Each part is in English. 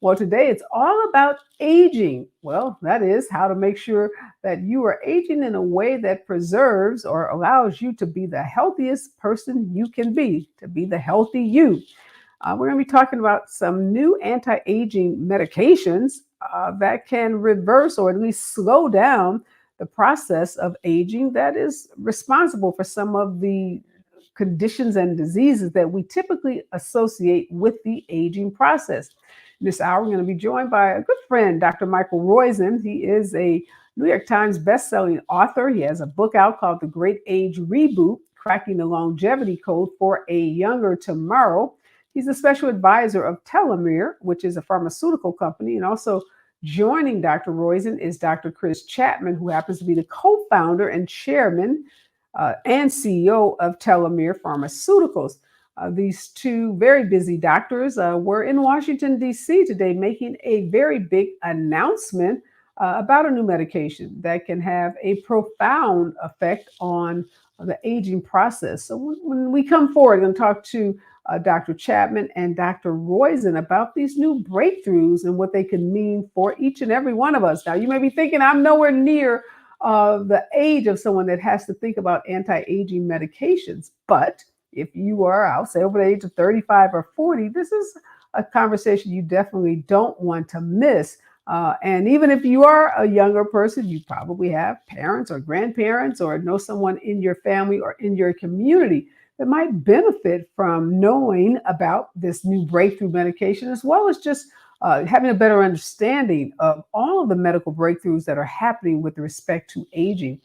Well, today it's all about aging. Well, that is how to make sure that you are aging in a way that preserves or allows you to be the healthiest person you can be, to be the healthy you. We're going to be talking about some new anti aging medications that can reverse or at least slow down the process of aging that is responsible for some of the conditions and diseases that we typically associate with the aging process. This hour, we're going to be joined by a good friend, Dr. Michael Roizen. He is a New York Times bestselling author. He has a book out called The Great Age Reboot, Cracking the Longevity Code for a Younger Tomorrow. He's a special advisor of Telomir, which is a pharmaceutical company. And also joining Dr. Roizen is Dr. Chris Chapman, who happens to be the co-founder and chairman and CEO of Telomir Pharmaceuticals. These two very busy doctors were in Washington, D.C. today making a very big announcement about a new medication that can have a profound effect on the aging process. So when we come forward and talk to Dr. Chapman and Dr. Roizen about these new breakthroughs and what they can mean for each and every one of us. Now, you may be thinking, I'm nowhere near the age of someone that has to think about anti-aging medications. But if you are, I'll say over the age of 35 or 40, this is a conversation you definitely don't want to miss. And even if you are a younger person, you probably have parents or grandparents or know someone in your family or in your community that might benefit from knowing about this new breakthrough medication, as well as just having a better understanding of all of the medical breakthroughs that are happening with respect to aging.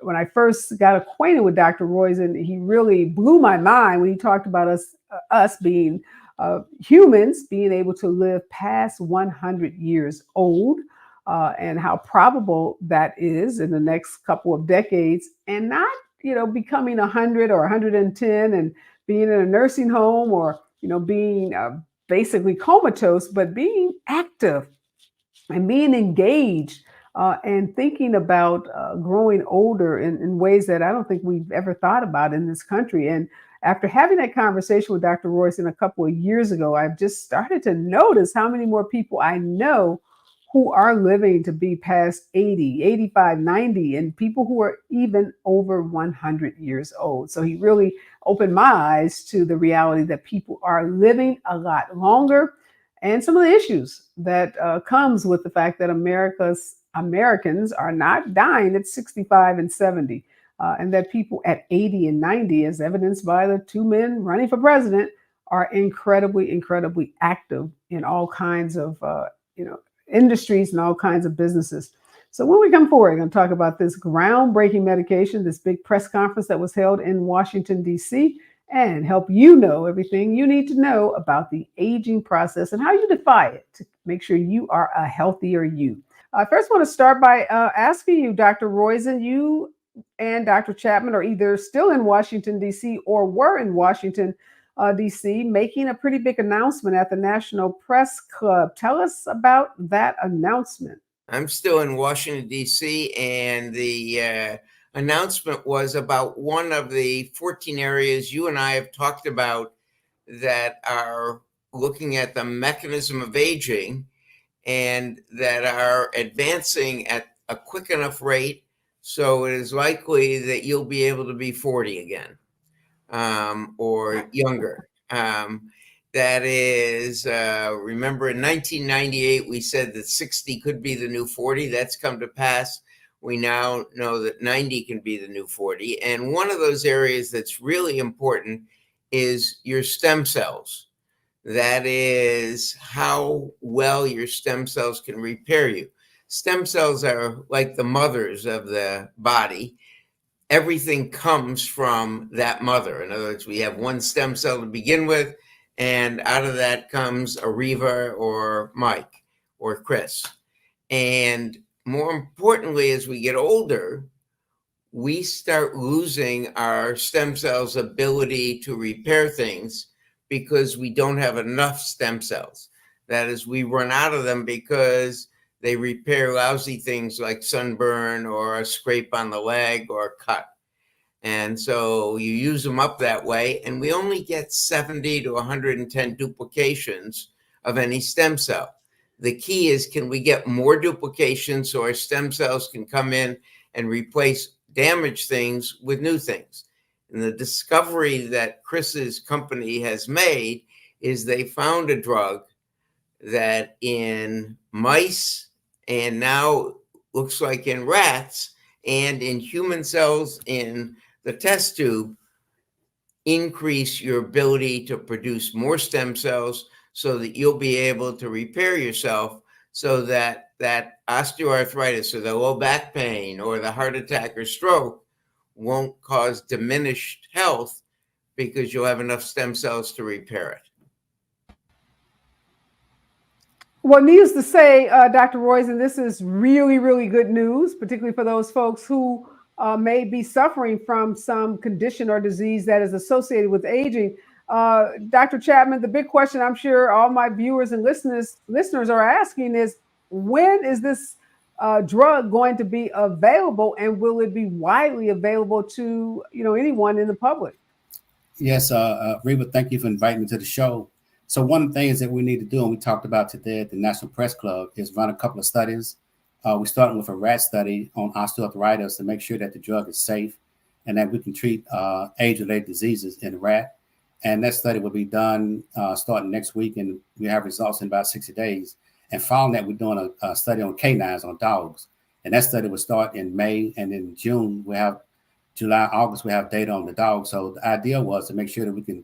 When I first got acquainted with Dr. Roizen, he really blew my mind when he talked about us being humans being able to live past 100 years old, and how probable that is in the next couple of decades, and not becoming 100 or 110 and being in a nursing home or being basically comatose, but being active and being engaged and thinking about growing older in ways that I don't think we've ever thought about in this country. And after having that conversation with Dr. Roizen a couple of years ago, I've just started to notice how many more people I know who are living to be past 80, 85, 90, and people who are even over 100 years old. So he really opened my eyes to the reality that people are living a lot longer and some of the issues that comes with the fact that Americans are not dying at 65 and 70, and that people at 80 and 90, as evidenced by the two men running for president, are incredibly, incredibly active in all kinds of industries and all kinds of businesses. So when we come forward, we're going to talk about this groundbreaking medication, this big press conference that was held in Washington, D.C., and help you know everything you need to know about the aging process and how you defy it to make sure you are a healthier you. I first want to start by asking you, Dr. Roizen, you and Dr. Chapman are either still in Washington, D.C. or were in Washington, D.C., making a pretty big announcement at the National Press Club. Tell us about that announcement. I'm still in Washington, D.C., and the announcement was about one of the 14 areas you and I have talked about that are looking at the mechanism of aging and that are advancing at a quick enough rate so it is likely that you'll be able to be 40 again. Or younger. That is, remember in 1998, we said that 60 could be the new 40. That's come to pass. We now know that 90 can be the new 40. And one of those areas that's really important is your stem cells. That is how well your stem cells can repair you. Stem cells are like the mothers of the body. Everything comes from that mother. In other words, we have one stem cell to begin with, and out of that comes Areva or Mike or Chris. And more importantly, as we get older, we start losing our stem cells' ability to repair things because we don't have enough stem cells. That is, we run out of them because they repair lousy things like sunburn or a scrape on the leg or a cut. And so you use them up that way, and we only get 70 to 110 duplications of any stem cell. The key is, can we get more duplication so our stem cells can come in and replace damaged things with new things? And the discovery that Chris's company has made is they found a drug that in mice, and now looks like in rats, and in human cells in the test tube, increase your ability to produce more stem cells so that you'll be able to repair yourself, so that that osteoarthritis or the low back pain or the heart attack or stroke won't cause diminished health, because you'll have enough stem cells to repair it. Well, needless to say, Dr. Roizen, this is really, really good news, particularly for those folks who may be suffering from some condition or disease that is associated with aging. Dr. Chapman, the big question I'm sure all my viewers and listeners are asking is, when is this drug going to be available, and will it be widely available to anyone in the public? Yes, Reba, thank you for inviting me to the show. So one of the things that we need to do, and we talked about today at the National Press Club, is run a couple of studies. We started with a rat study on osteoarthritis to make sure that the drug is safe and that we can treat age-related diseases in the rat. And that study will be done starting next week, and we have results in about 60 days. And following that, we're doing a study on canines, on dogs. And that study will start in May, and in June, July, August, we have data on the dogs. So the idea was to make sure that we can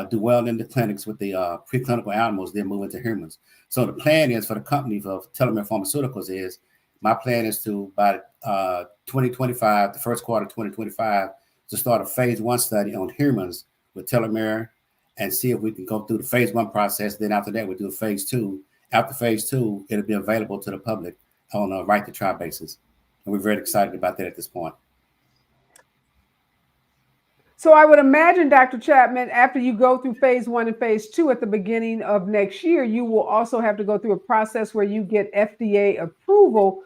do well in the clinics with the preclinical animals, then move into humans. So the plan is for the company, for Telomir Pharmaceuticals, is my plan is to, by 2025, the first quarter of 2025, to start a phase 1 study on humans with Telomir and see if we can go through the phase 1 process. Then after that, we'll do a phase 2. After phase 2, it'll be available to the public on a right to try basis. And we're very excited about that at this point. So I would imagine, Dr. Chapman, after you go through phase 1 and phase 2 at the beginning of next year, you will also have to go through a process where you get FDA approval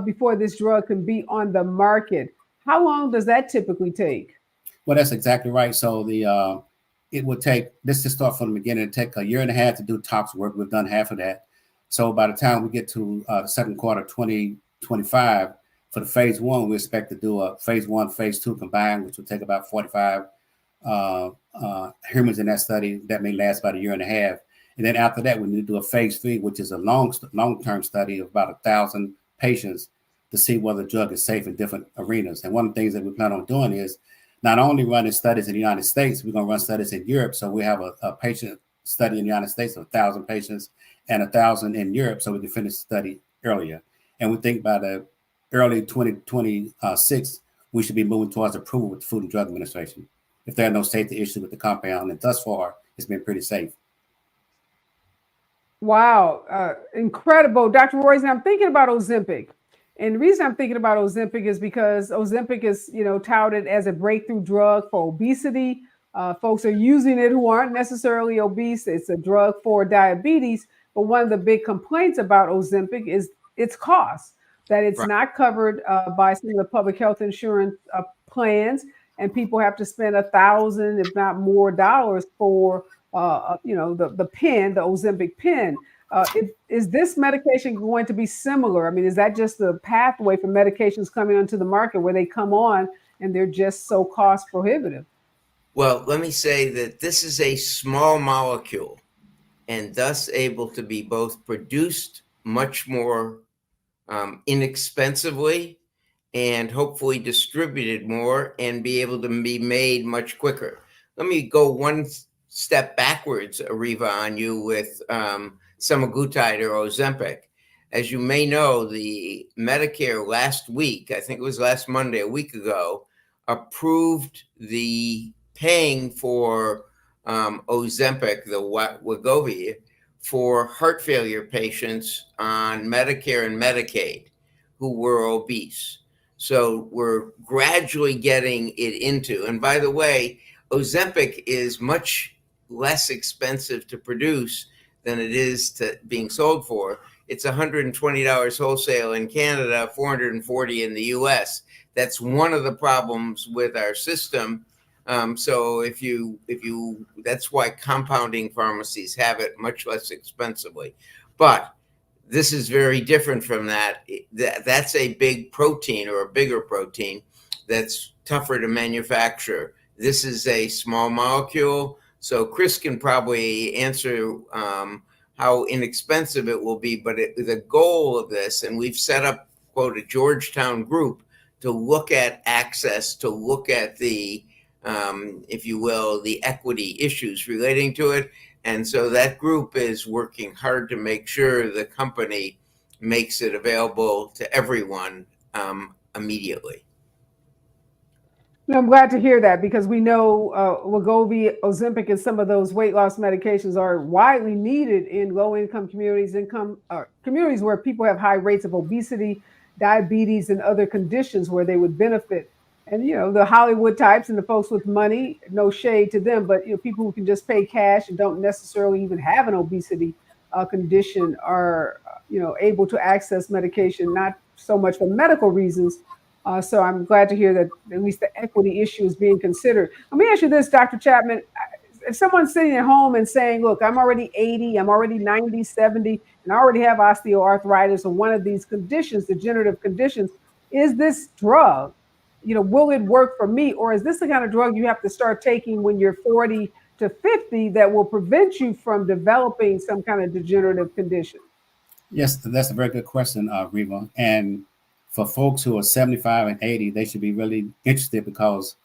before this drug can be on the market. How long does that typically take? Well, that's exactly right. So it would take, this to start from the beginning, it'd take 1.5 years to do tox work. We've done half of that. So by the time we get to the second quarter of 2025, for the phase 1, we expect to do a phase 1, phase 2 combined, which will take about 45 humans in that study. That may last about 1.5 years. And then after that, we need to do a phase 3, which is a long-term study of about 1,000 patients to see whether the drug is safe in different arenas. And one of the things that we plan on doing is not only running studies in the United States, we're going to run studies in Europe. So we have a patient study in the United States of 1,000 patients and 1,000 in Europe, so we can finish the study earlier. And we think by the early 2026, we should be moving towards approval with the Food and Drug Administration, if there are no safety issues with the compound. And thus far, it's been pretty safe. Wow, incredible. Dr. Roizen, I'm thinking about Ozempic. And the reason I'm thinking about Ozempic is because Ozempic is, touted as a breakthrough drug for obesity. Folks are using it who aren't necessarily obese. It's a drug for diabetes. But one of the big complaints about Ozempic is its cost, that it's not covered by some of the public health insurance plans, and people have to spend $1,000, if not more, dollars for the pen, the Ozempic pen. Is this medication going to be similar? I mean, is that just the pathway for medications coming onto the market, where they come on and they're just so cost prohibitive? Well, let me say that this is a small molecule, and thus able to be both produced much more inexpensively, and hopefully distributed more and be able to be made much quicker. Let me go one step backwards, Areva, on you with semaglutide or Ozempic. As you may know, the Medicare last week, I think it was last Monday, a week ago, approved the paying for Ozempic, the Wegovy, for heart failure patients on Medicare and Medicaid who were obese. So we're gradually getting it into, and by the way, Ozempic is much less expensive to produce than it is to being sold for. It's $120 wholesale in Canada, $440 in the US. That's one of the problems with our system, So if you, that's why compounding pharmacies have it much less expensively. But this is very different from that. That's a big protein or a bigger protein that's tougher to manufacture. This is a small molecule. So Chris can probably answer how inexpensive it will be, but the goal of this, and we've set up, quote, a Georgetown group to look at access, to look at the, if you will, the equity issues relating to it. And so that group is working hard to make sure the company makes it available to everyone immediately. I'm glad to hear that, because we know Wegovy, Ozempic, and some of those weight loss medications are widely needed in low-income communities, communities where people have high rates of obesity, diabetes, and other conditions where they would benefit. And the Hollywood types and the folks with money, no shade to them, but people who can just pay cash and don't necessarily even have an obesity condition are able to access medication, not so much for medical reasons. So I'm glad to hear that at least the equity issue is being considered. Let me ask you this, Dr. Chapman. If someone's sitting at home and saying, look, I'm already 80, I'm already 90, 70, and I already have osteoarthritis or one of these conditions, degenerative conditions, is this drug, will it work for me? Or is this the kind of drug you have to start taking when you're 40 to 50 that will prevent you from developing some kind of degenerative condition? Yes, that's a very good question, Reva. And for folks who are 75 and 80, they should be really interested, because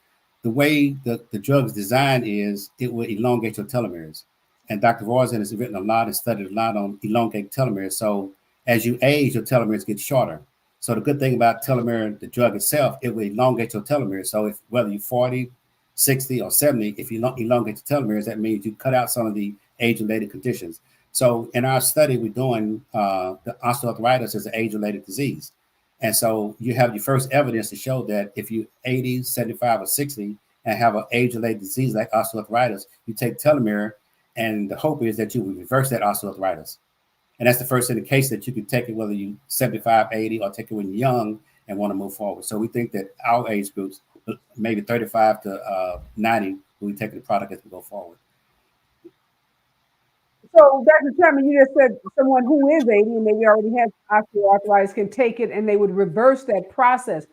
the way the drug is designed is it will elongate your telomeres. And Dr. Roizen has written a lot and studied a lot on elongating telomeres. So as you age, your telomeres get shorter. So the good thing about telomere, the drug itself, it will elongate your telomeres. So if whether you're 40, 60, or 70, if you elongate the telomeres, that means you cut out some of the age-related conditions. So in our study, we're doing the osteoarthritis is an age-related disease. And so you have your first evidence to show that if you're 80, 75, or 60 and have an age-related disease like osteoarthritis, you take telomere, and the hope is that you will reverse that osteoarthritis. And that's the first indication that you can take it whether you're 75, 80, or take it when you're young and want to move forward. So we think that our age groups, maybe 35 to 90, will be taking the product as we go forward. So, Dr. Chapman, you just said someone who is 80 and maybe already has osteoarthritis can take it and they would reverse that process.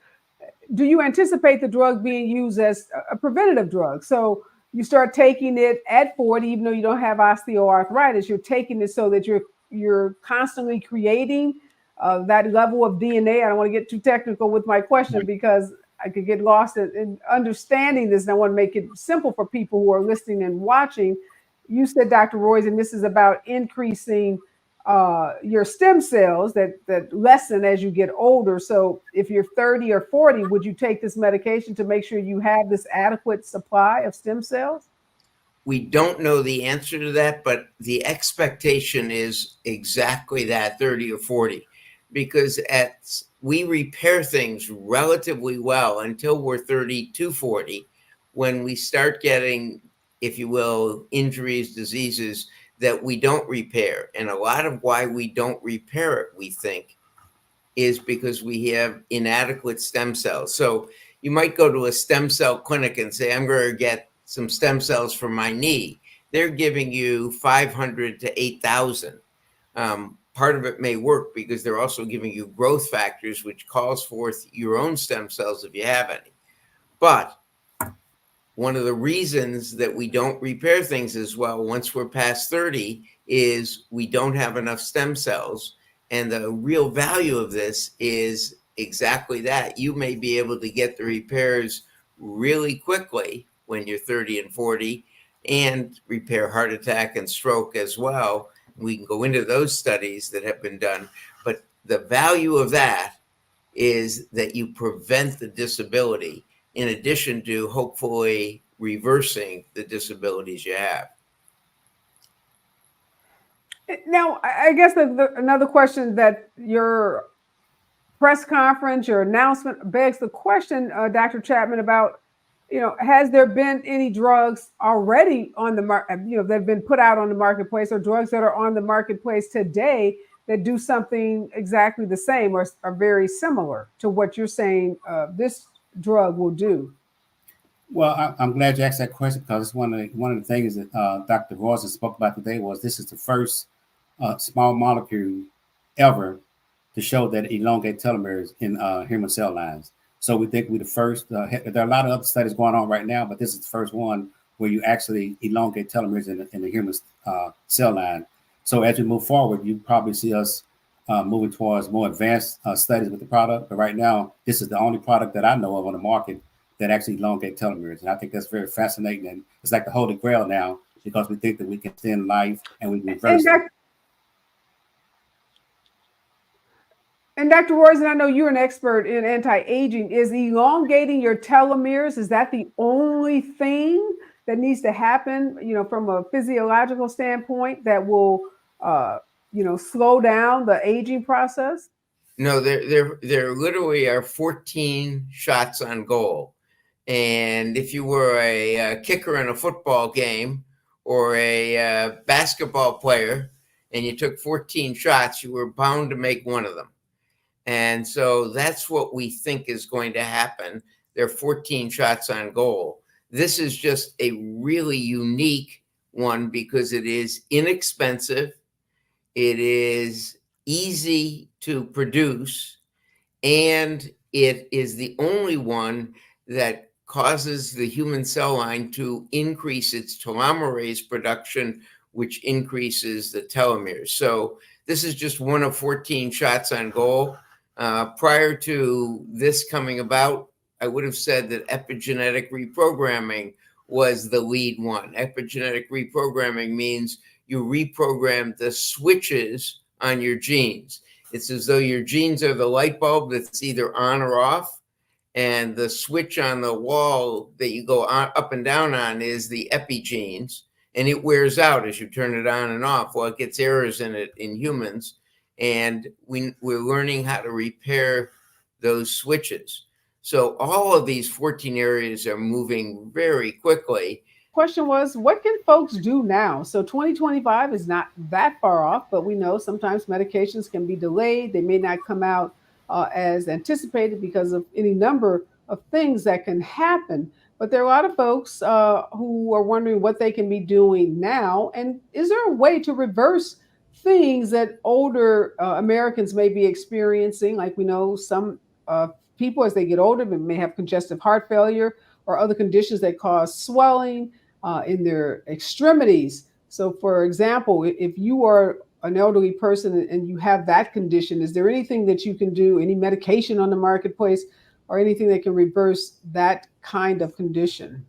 Do you anticipate the drug being used as a preventative drug? So you start taking it at 40, even though you don't have osteoarthritis, you're taking it so that you're constantly creating that level of DNA. I don't want to get too technical with my question because I could get lost in understanding this, and I want to make it simple for people who are listening and watching. You said, Dr. Roizen, this is about increasing your stem cells that lessen as you get older. So if you're 30 or 40, would you take this medication to make sure you have this adequate supply of stem cells? We don't know the answer to that, but the expectation is exactly that, 30 or 40, because we repair things relatively well until we're 30 to 40, when we start getting, if you will, injuries, diseases that we don't repair. And a lot of why we don't repair it, we think, is because we have inadequate stem cells. So you might go to a stem cell clinic and say, I'm going to get some stem cells for my knee. They're giving you 500 to 8,000. Part of it may work because they're also giving you growth factors, which calls forth your own stem cells if you have any. But one of the reasons that we don't repair things as well once we're past 30 is we don't have enough stem cells. And the real value of this is exactly that. You may be able to get the repairs really quickly when you're 30 and 40 and repair heart attack and stroke as well. We can go into those studies that have been done. But the value of that is that you prevent the disability, in addition to hopefully reversing the disabilities you have. Now, I guess another question that your press conference, your announcement begs the question, Dr. Chapman, about, has there been any drugs already on the market, that have been put out on the marketplace, or drugs that are on the marketplace today that do something exactly the same or are very similar to what you're saying this drug will do? Well, I'm glad you asked that question because it's one of the things that Dr. Roizen spoke about today was this is the first small molecule ever to show that it elongate telomeres in human cell lines. So we think we're the first. There are a lot of other studies going on right now, but this is the first one where you actually elongate telomeres in the human cell line. So as we move forward, you probably see us moving towards more advanced studies with the product. But right now, this is the only product that I know of on the market that actually elongate telomeres. And I think that's very fascinating. And it's like the holy grail now because we think that we can extend life and we can And reverse it. Dr. Roizen, I know you're an expert in anti-aging. Is elongating your telomeres, is that the only thing that needs to happen, from a physiological standpoint that will, slow down the aging process? No, there literally are 14 shots on goal. And if you were a kicker in a football game or a basketball player and you took 14 shots, you were bound to make one of them. And so that's what we think is going to happen. There are 14 shots on goal. This is just a really unique one because it is inexpensive, it is easy to produce, and it is the only one that causes the human cell line to increase its telomerase production, which increases the telomeres. So this is just one of 14 shots on goal. Prior to this coming about, I would have said that epigenetic reprogramming was the lead one. Epigenetic reprogramming means you reprogram the switches on your genes. It's as though your genes are the light bulb that's either on or off, and the switch on the wall that you go up and down on is the epigenes, and it wears out as you turn it on and off. Well, it gets errors in it in humans, and we're learning how to repair those switches. So all of these 14 areas are moving very quickly. Question was, what can folks do now? So 2025 is not that far off, but we know sometimes medications can be delayed. They may not come out as anticipated because of any number of things that can happen. But there are a lot of folks who are wondering what they can be doing now. And is there a way to reverse things that older Americans may be experiencing? Like we know some people, as they get older, may have congestive heart failure or other conditions that cause swelling in their extremities. So, for example, if you are an elderly person and you have that condition, is there anything that you can do, any medication on the marketplace, or anything that can reverse that kind of condition?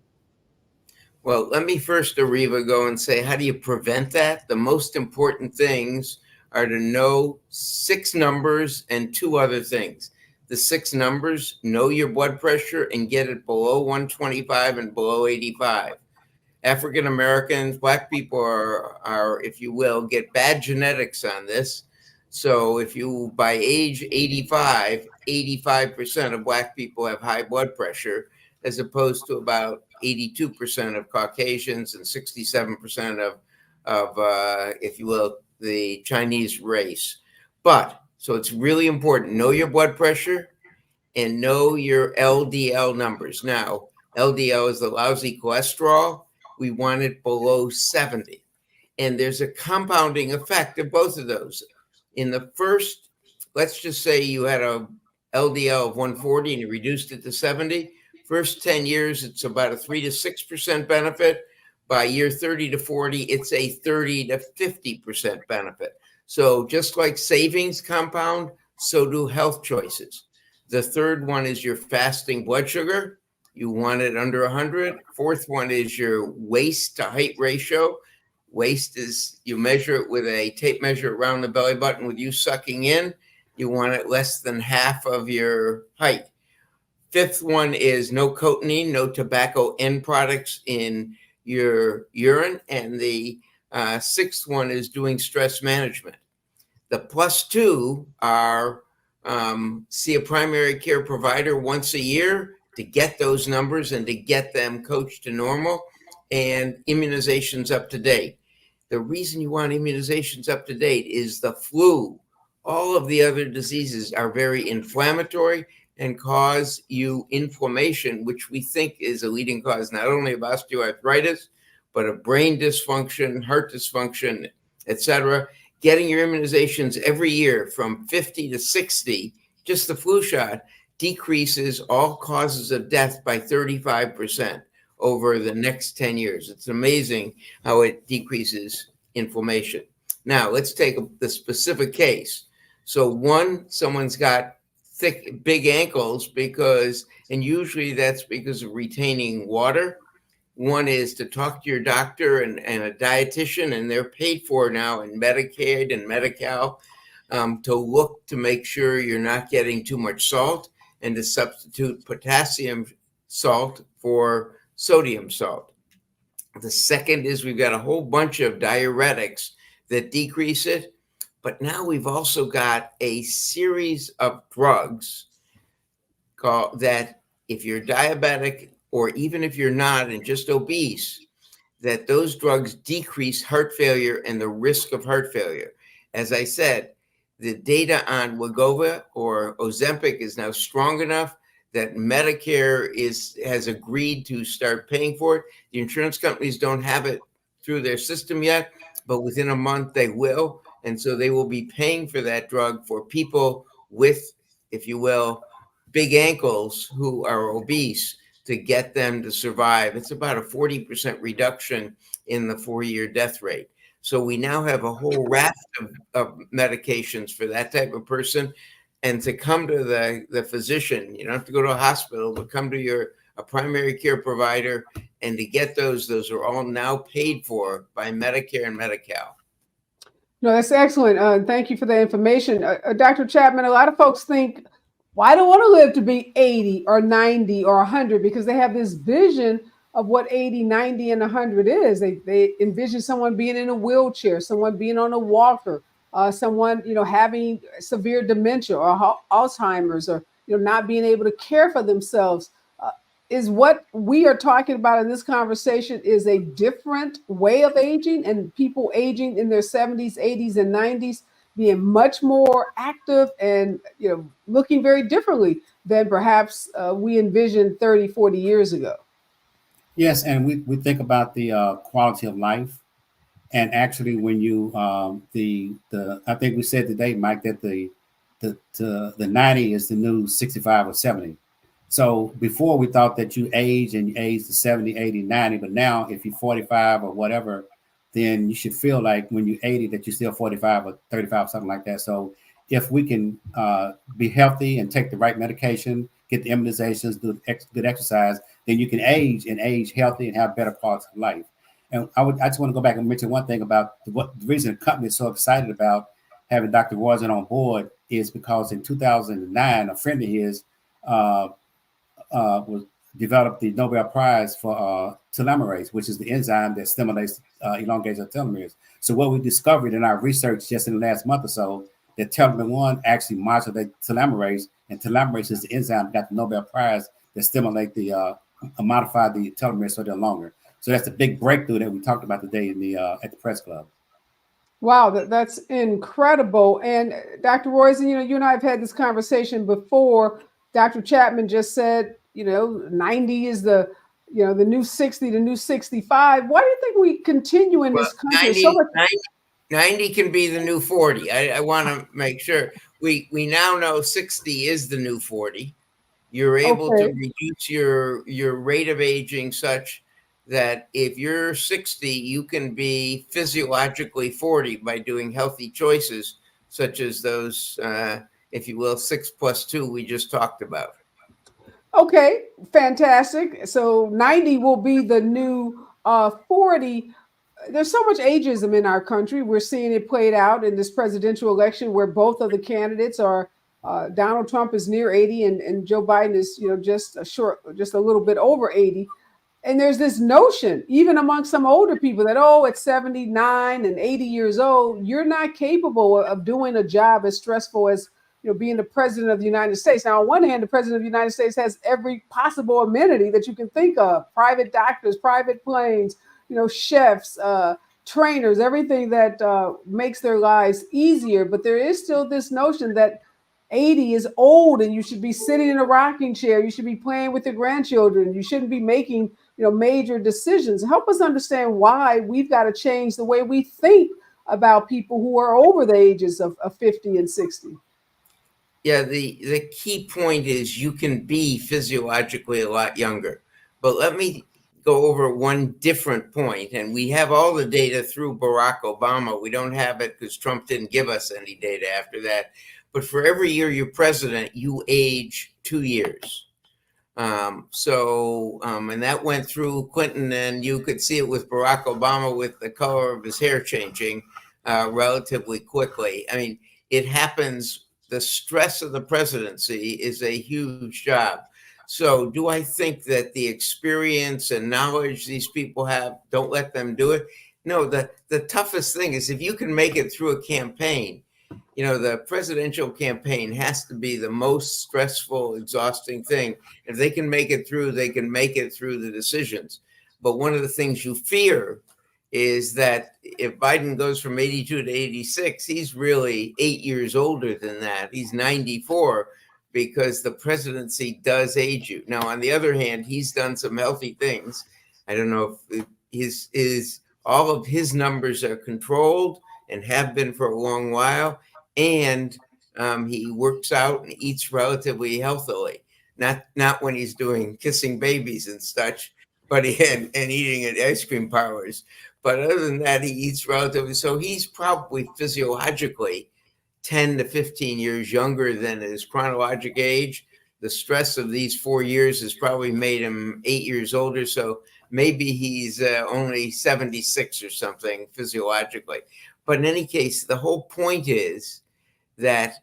Well, let me first, Areva, go and say, how do you prevent that? The most important things are to know 6 numbers and 2 other things. The 6 numbers, know your blood pressure and get it below 125 and below 85. African Americans, Black people are, if you will, get bad genetics on this. So if you, by age 85, 85% of Black people have high blood pressure, as opposed to about 82% of Caucasians and 67% of if you will, the Chinese race. But, so it's really important, know your blood pressure and know your LDL numbers. Now, LDL is the lousy cholesterol. We want it below 70. And there's a compounding effect of both of those. In the first, let's just say you had a LDL of 140 and you reduced it to 70. First 10 years, it's about a 3 to 6% benefit. By year 30 to 40, it's a 30 to 50% benefit. So just like savings compound, so do health choices. The third one is your fasting blood sugar. You want it under 100. Fourth one is your waist to height ratio. Waist is, you measure it with a tape measure around the belly button with you sucking in. You want it less than half of your height. Fifth one is no cotinine, no tobacco end products in your urine. And the sixth one is doing stress management. The +2 are see a primary care provider once a year to get those numbers and to get them coached to normal, and immunizations up to date. The reason you want immunizations up to date is the flu. All of the other diseases are very inflammatory, and cause you inflammation, which we think is a leading cause not only of osteoarthritis, but of brain dysfunction, heart dysfunction, etc. Getting your immunizations every year from 50 to 60, just the flu shot, decreases all causes of death by 35% over the next 10 years. It's amazing how it decreases inflammation. Now, let's take the specific case. So someone's got thick, big ankles because, and usually that's because of retaining water. One is to talk to your doctor and a dietitian, and they're paid for now in Medicaid and Medi-Cal to look to make sure you're not getting too much salt and to substitute potassium salt for sodium salt. The second is we've got a whole bunch of diuretics that decrease it, but now we've also got a series of drugs that if you're diabetic or even if you're not and just obese, that those drugs decrease heart failure and the risk of heart failure. As I said, the data on Wegovy or Ozempic is now strong enough that Medicare has agreed to start paying for it. The insurance companies don't have it through their system yet, but within a month they will. And so they will be paying for that drug for people with, if you will, big ankles who are obese to get them to survive. It's about a 40% reduction in the 4-year death rate. So we now have a whole raft of medications for that type of person. And to come to the physician, you don't have to go to a hospital, but come to a primary care provider and to get those are all now paid for by Medicare and Medi-Cal. No, that's excellent. Thank you for the information. Dr. Chapman, a lot of folks think, well, I don't want to live to be 80 or 90 or 100 because they have this vision of what 80, 90, and 100 is. They envision someone being in a wheelchair, someone being on a walker, someone, having severe dementia or Alzheimer's, or, not being able to care for themselves. Is what we are talking about in this conversation is a different way of aging, and people aging in their 70s, 80s, and 90s being much more active and looking very differently than perhaps we envisioned 30, 40 years ago. Yes, and we think about the quality of life, and actually, when you I think we said today, Mike, that the 90 is the new 65 or 70. So before we thought that you age to 70, 80, 90, but now if you're 45 or whatever, then you should feel like when you're 80 that you're still 45 or 35, something like that. So if we can be healthy and take the right medication, get the immunizations, do good exercise, then you can age healthy and have better quality of life. And I just want to go back and mention one thing about the reason the company is so excited about having Dr. Roizen on board is because in 2009, a friend of his developed the Nobel Prize for telomerase, which is the enzyme that stimulates elongation of telomeres. So what we discovered in our research just in the last month or so, that telomere 1 actually modulates telomerase, and telomerase is the enzyme that got the Nobel Prize that stimulate modify the telomeres so they're longer. So that's a big breakthrough that we talked about today in at the press club. Wow, that's incredible. And Dr. Roizen, you and I have had this conversation before. Dr. Chapman just said, 90 is the new 60, the new 65. Why do you think we continue in this country? 90 can be the new 40. I want to make sure. We now know 60 is the new 40. You're able to reduce your rate of aging such that if you're 60, you can be physiologically 40 by doing healthy choices, such as those, if you will, 6+2 we just talked about. Okay, fantastic. So 90 will be the new 40. There's so much ageism in our country. We're seeing it played out in this presidential election where both of the candidates are Donald Trump is near 80 and Joe Biden is, just a little bit over 80. And there's this notion, even among some older people, that, at 79 and 80 years old, you're not capable of doing a job as stressful as, being the president of the United States. Now, on one hand, the president of the United States has every possible amenity that you can think of: private doctors, private planes, chefs, trainers, everything that makes their lives easier. But there is still this notion that 80 is old and you should be sitting in a rocking chair. You should be playing with your grandchildren. You shouldn't be making, major decisions. Help us understand why we've got to change the way we think about people who are over the ages of 50 and 60. Yeah, the key point is you can be physiologically a lot younger. But let me go over one different point, and we have all the data through Barack Obama. We don't have it because Trump didn't give us any data after that. But for every year you're president, you age 2 years. And that went through Clinton, and you could see it with Barack Obama with the color of his hair changing relatively quickly. I mean, it happens. The stress of the presidency is a huge job. So do I think that the experience and knowledge these people have, don't let them do it? No, the toughest thing is if you can make it through a campaign. The presidential campaign has to be the most stressful, exhausting thing. If they can make it through, they can make it through the decisions. But one of the things you fear is that if Biden goes from 82 to 86, he's really 8 years older than that. He's 94 because the presidency does age you. Now, on the other hand, he's done some healthy things. I don't know if all of his numbers are controlled and have been for a long while. And he works out and eats relatively healthily. Not when he's doing kissing babies and such, but and eating at ice cream parlors. But other than that, he eats relatively. So he's probably physiologically 10 to 15 years younger than his chronologic age. The stress of these 4 years has probably made him 8 years older. So maybe he's only 76 or something physiologically. But in any case, the whole point is that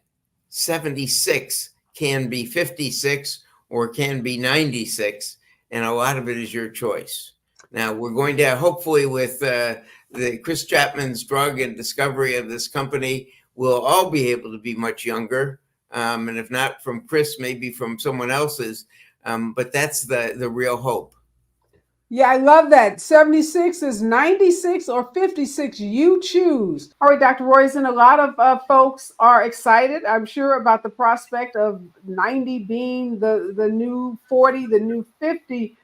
76 can be 56 or can be 96, and a lot of it is your choice. Now, we're going to hopefully with the Chris Chapman's drug and discovery of this company, we'll all be able to be much younger. And if not from Chris, maybe from someone else's. But that's the real hope. Yeah, I love that. 76 is 96 or 56. You choose. All right, Dr. Roizen, a lot of folks are excited, I'm sure, about the prospect of 90 being the new 40, the new 50.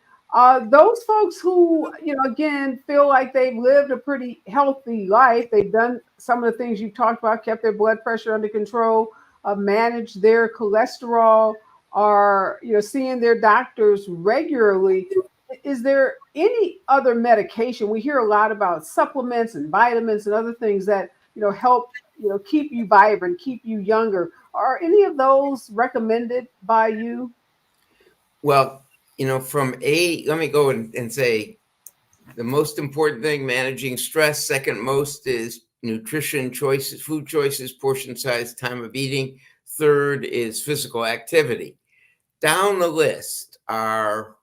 Those folks who, again, feel like they've lived a pretty healthy life, they've done some of the things you talked about, kept their blood pressure under control, managed their cholesterol, are, seeing their doctors regularly. Is there any other medication? We hear a lot about supplements and vitamins and other things that help keep you vibrant, keep you younger. Are any of those recommended by you? Well, let me go and say the most important thing, managing stress. Second most is nutrition choices, food choices, portion size, time of eating. Third is physical activity. Down the list are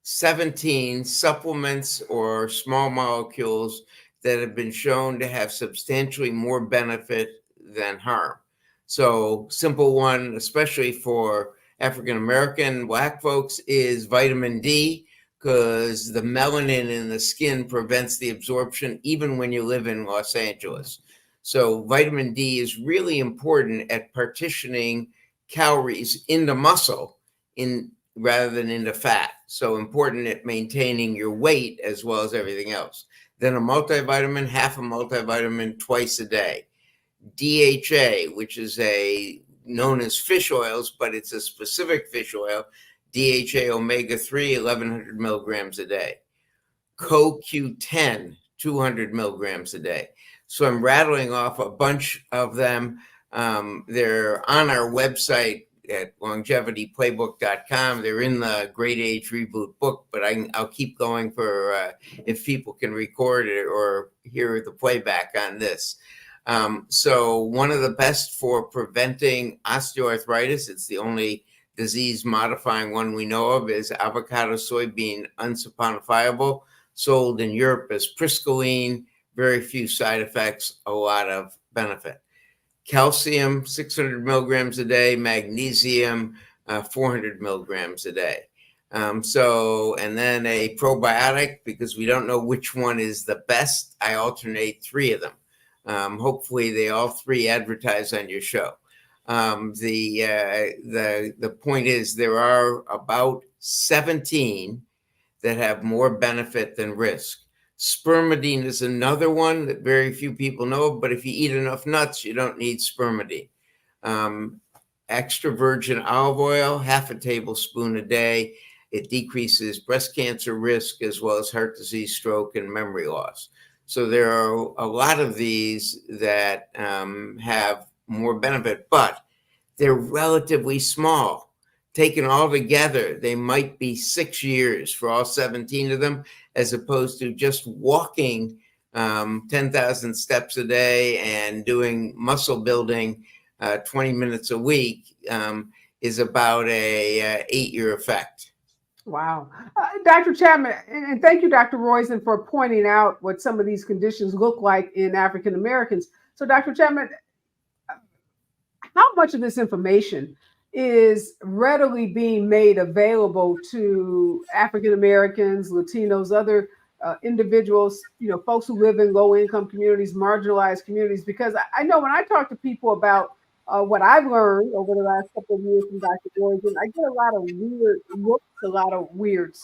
17 supplements or small molecules that have been shown to have substantially more benefit than harm. So simple one, especially for African American Black folks, is vitamin D, because the melanin in the skin prevents the absorption even when you live in Los Angeles. So vitamin D is really important at partitioning calories into muscle rather than into fat. So important at maintaining your weight as well as everything else. Then a multivitamin, half a multivitamin twice a day. DHA, which is known as fish oils, but it's a specific fish oil. DHA omega-3, 1,100 milligrams a day. CoQ10, 200 milligrams a day. So I'm rattling off a bunch of them. They're on our website at longevityplaybook.com. They're in the Great Age Reboot book, but I'll keep going for if people can record it or hear the playback on this. So one of the best for preventing osteoarthritis, it's the only disease modifying one we know of, is avocado soybean unsaponifiable, sold in Europe as Priscaline, very few side effects, a lot of benefit. Calcium, 600 milligrams a day, magnesium, 400 milligrams a day. And then a probiotic, because we don't know which one is the best, I alternate 3 of them. Hopefully they all 3 advertise on your show. The point is there are about 17 that have more benefit than risk. Spermidine is another one that very few people know, but if you eat enough nuts, you don't need spermidine. Um, Extra virgin olive oil, half a tablespoon a day. It decreases breast cancer risk as well as heart disease, stroke, and memory loss. So there are a lot of these that have more benefit, but they're relatively small. Taken all together, they might be 6 years for all 17 of them, as opposed to just walking 10,000 steps a day and doing muscle building 20 minutes a week is about a 8-year effect. Wow. Dr. Chapman, and thank you, Dr. Roizen, for pointing out what some of these conditions look like in African Americans. So, Dr. Chapman, how much of this information is readily being made available to African Americans, Latinos, other individuals, folks who live in low income communities, marginalized communities? Because I know when I talk to people about what I've learned over the last couple of years from Dr. Roizen, I get a lot of weird looks, a lot of weird,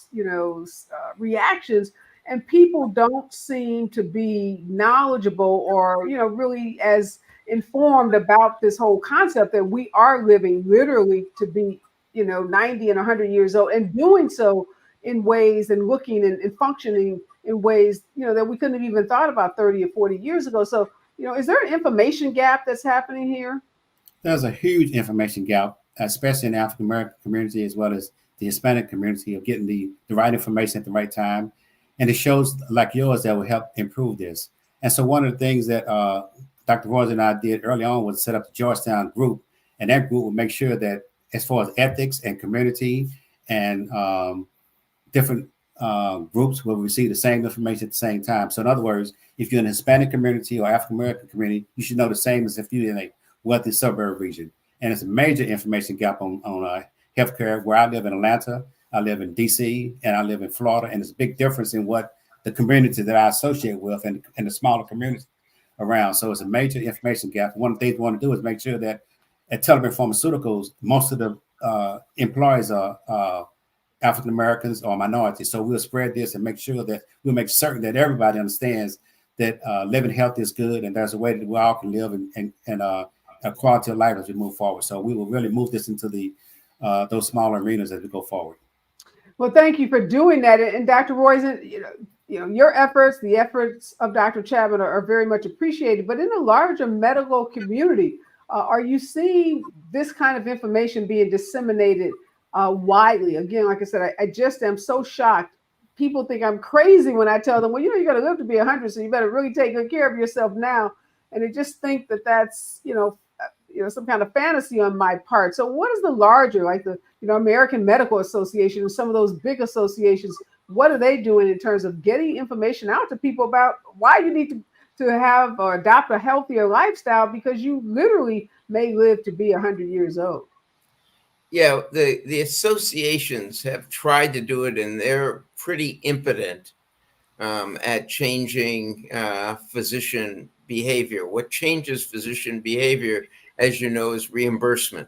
reactions, and people don't seem to be knowledgeable or, really as informed about this whole concept that we are living literally to be 90 and 100 years old, and doing so in ways and looking and functioning in ways that we couldn't have even thought about 30 or 40 years ago. So is there an information gap that's happening here? There's a huge information gap, especially in the African American community as well as the Hispanic community, of getting the right information at the right time. And it shows like yours that will help improve this. And so one of the things that Dr. Roizen and I did early on was set up the Georgetown group, and that group will make sure that as far as ethics and community and different groups will receive the same information at the same time. So in other words, if you're in the Hispanic community or African American community, you should know the same as if you're in a wealthy suburb region. And it's a major information gap on healthcare. Where I live in Atlanta, I live in DC, and I live in Florida, and there's a big difference in what the community that I associate with and the smaller community around. So it's a major information gap. One of the things we want to do is make sure that at Telomir Pharmaceuticals, most of the employees are African Americans or minorities. So we'll spread this and make sure that we'll make certain that everybody understands that living healthy is good, and there's a way that we all can live and a quality of life as we move forward. So we will really move this into the those smaller arenas as we go forward. Well, thank you for doing that. And Dr. Roizen, your efforts, the efforts of Dr. Chapman are very much appreciated. But in the larger medical community, are you seeing this kind of information being disseminated widely? Again, like I said, I just am so shocked. People think I'm crazy when I tell them, well, you got to live to be 100, so you better really take good care of yourself now. And they just think that that's, some kind of fantasy on my part. So what is the larger, like the, American Medical Association and some of those big associations, what are they doing in terms of getting information out to people about why you need to have or adopt a healthier lifestyle, because you literally may live to be 100 years old? Yeah, the associations have tried to do it, and they're pretty impotent at changing physician behavior. What changes physician behavior, as you know, is reimbursement.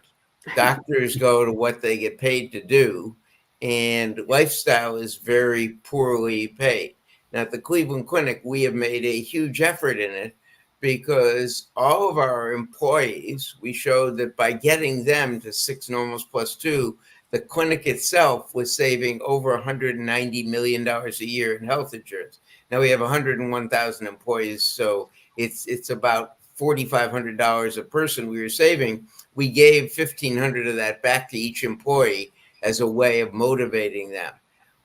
Doctors go to what they get paid to do, and lifestyle is very poorly paid. Now, at the Cleveland Clinic, we have made a huge effort in it, because all of our employees, we showed that by getting them to 6 normals plus 2, the clinic itself was saving over $190 million a year in health insurance. Now we have 101,000 employees, so it's about $4,500 a person we were saving. We gave $1,500 of that back to each employee as a way of motivating them.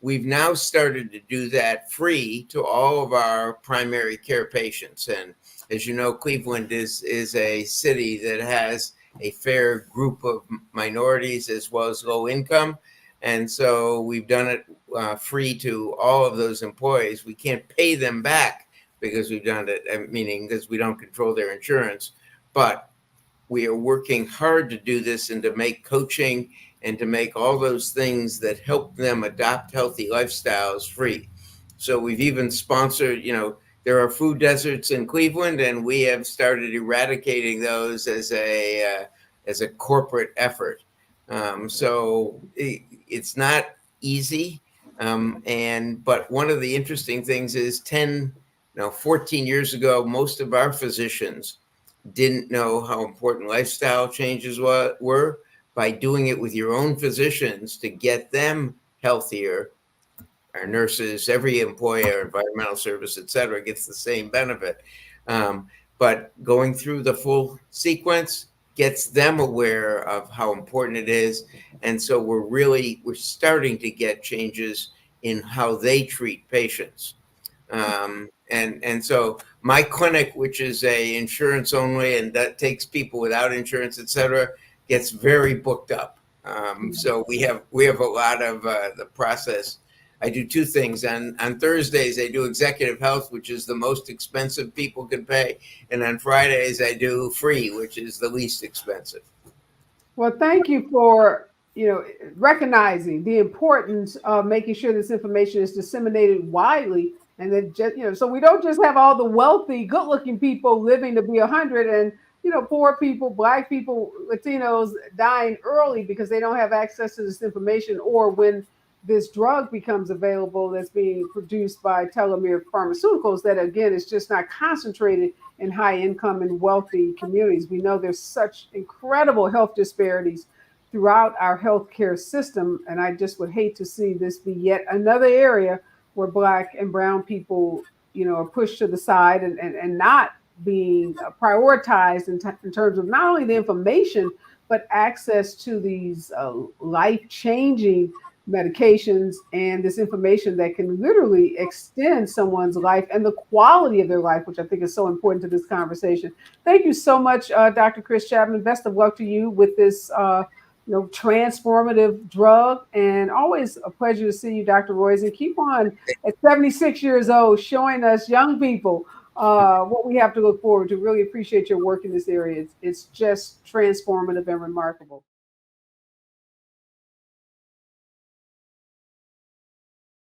We've now started to do that free to all of our primary care patients. And as you know, Cleveland is a city that has a fair group of minorities as well as low income. And so we've done it free to all of those employees. We can't pay them back because we've done it, meaning because we don't control their insurance. But we are working hard to do this and to make coaching and to make all those things that help them adopt healthy lifestyles free. So we've even sponsored, there are food deserts in Cleveland, and we have started eradicating those as a as a corporate effort. So it's not easy. But one of the interesting things is 14 years ago, most of our physicians didn't know how important lifestyle changes were. By doing it with your own physicians to get them healthier, our nurses, every employer, environmental service, et cetera, gets the same benefit. But going through the full sequence gets them aware of how important it is. And so we're starting to get changes in how they treat patients. And so my clinic, which is a insurance only, and that takes people without insurance, et cetera, gets very booked up. So we have a lot of the process. I do two things. On Thursdays, I do executive health, which is the most expensive people can pay. And on Fridays, I do free, which is the least expensive. Well, thank you for recognizing the importance of making sure this information is disseminated widely, and then just so we don't just have all the wealthy, good-looking people living to be 100, and poor people, Black people, Latinos dying early because they don't have access to this information, or when this drug becomes available that's being produced by Telomir Pharmaceuticals, that again is just not concentrated in high income and wealthy communities. We know there's such incredible health disparities throughout our healthcare system, and I just would hate to see this be yet another area where Black and brown people are pushed to the side and not being prioritized in terms of not only the information but access to these life-changing medications and this information that can literally extend someone's life and the quality of their life, which I think is so important to this conversation. Thank you so much, Dr. Chris Chapman. Best of luck to you with this transformative drug, and always a pleasure to see you, Dr. Roizen. Keep on at 76 years old showing us young people what we have to look forward to. Really appreciate your work in this area. It's just transformative and remarkable.